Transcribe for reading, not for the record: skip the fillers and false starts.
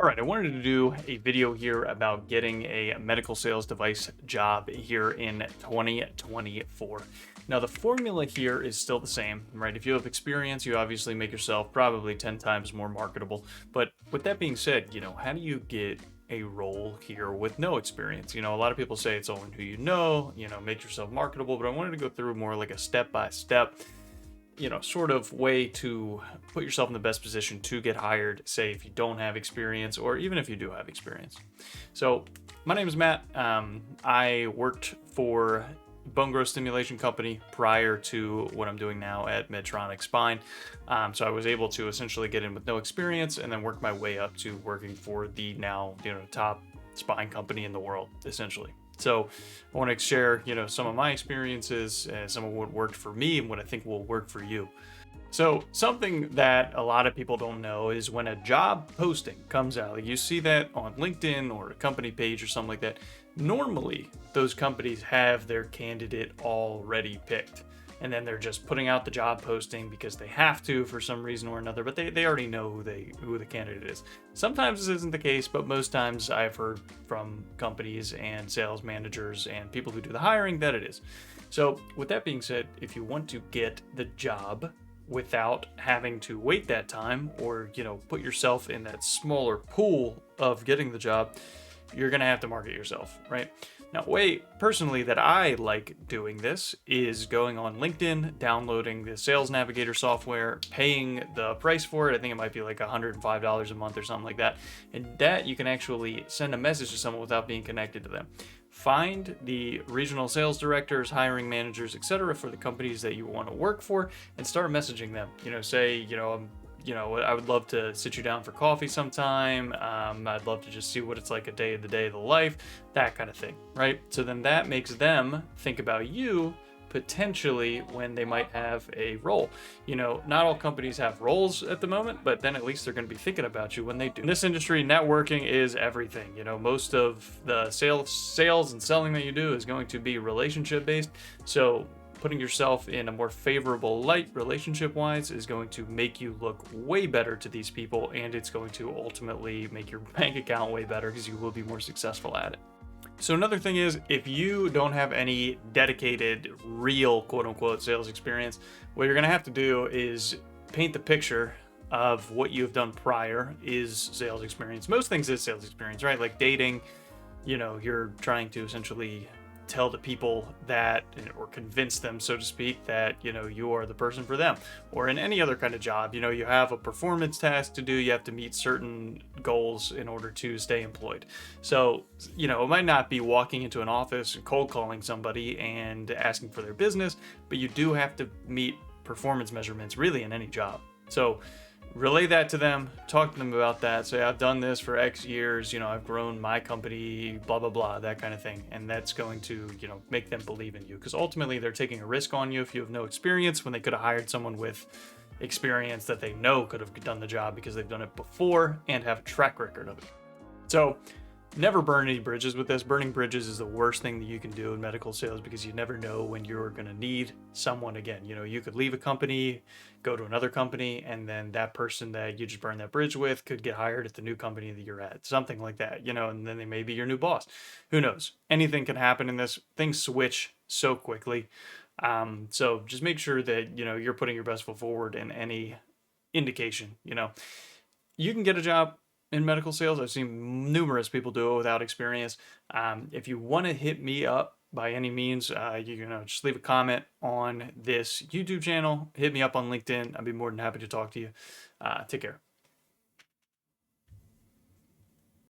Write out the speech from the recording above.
All right, I wanted to do a video here about getting a medical sales device job here in 2024. Now, the formula here is still the same, right? If you have experience, you obviously make yourself probably 10 times more marketable. But with that being said, how do you get a role here with no experience? A lot of people say it's only who make yourself marketable, but I wanted to go through more like a step by step sort of way to put yourself in the best position to get hired, say if you don't have experience or even if you do have experience. So, my name is Matt. I worked for bone growth stimulation company prior to what I'm doing now at Medtronic Spine. So I was able to essentially get in with no experience and then work my way up to working for the now, top spine company in the world, essentially. So I want to share, some of my experiences, some of what worked for me and what I think will work for you. So something that a lot of people don't know is when a job posting comes out, like you see that on LinkedIn or a company page or something like that, normally those companies have their candidate already picked. And then they're just putting out the job posting because they have to for some reason or another, but they already know who the candidate is. Sometimes this isn't the case, but most times I've heard from companies and sales managers and people who do the hiring that it is. So with that being said, if you want to get the job without having to wait that time or, put yourself in that smaller pool of getting the job, you're going to have to market yourself, right? Now, way personally that I like doing this is going on LinkedIn, downloading the Sales Navigator software, paying the price for it. I think it might be like $105 a month or something like that. And that you can actually send a message to someone without being connected to them. Find the regional sales directors, hiring managers, etc. for the companies that you want to work for and start messaging them. Say, I would love to sit you down for coffee sometime. I'd love to just see what it's like a day of the life, that kind of thing, right? So then that makes them think about you potentially when they might have a role. Not all companies have roles at the moment, but then at least they're going to be thinking about you when they do. In this industry, networking is everything. Most of the sales and selling that you do is going to be relationship based. So putting yourself in a more favorable light relationship wise is going to make you look way better to these people, and it's going to ultimately make your bank account way better because you will be more successful at it. So another thing is, if you don't have any dedicated real quote unquote sales experience, what you're going to have to do is paint the picture of what you've done prior is sales experience. Most things is sales experience, right? Like dating, you're trying to essentially tell the people that, or convince them, so to speak, that you are the person for them. Or in any other kind of job, you have a performance task to do, you have to meet certain goals in order to stay employed. So it might not be walking into an office and cold calling somebody and asking for their business, but you do have to meet performance measurements really in any job. So relay that to them, talk to them about that, say I've done this for X years, I've grown my company, blah blah blah, that kind of thing. And that's going to make them believe in you, because ultimately they're taking a risk on you if you have no experience when they could have hired someone with experience that they know could have done the job because they've done it before and have a track record of it. So never burn any bridges with this. Burning bridges is the worst thing that you can do in medical sales because you never know when you're going to need someone again. You could leave a company, go to another company, and then that person that you just burned that bridge with could get hired at the new company that you're at, something like that, and then they may be your new boss. Who knows? Anything can happen in this. Things switch so quickly. So just make sure that, you're putting your best foot forward in any indication. You can get a job in medical sales. I've seen numerous people do it without experience. If you want to hit me up by any means, just leave a comment on this YouTube channel, hit me up on LinkedIn. I'd be more than happy to talk to you. Take care.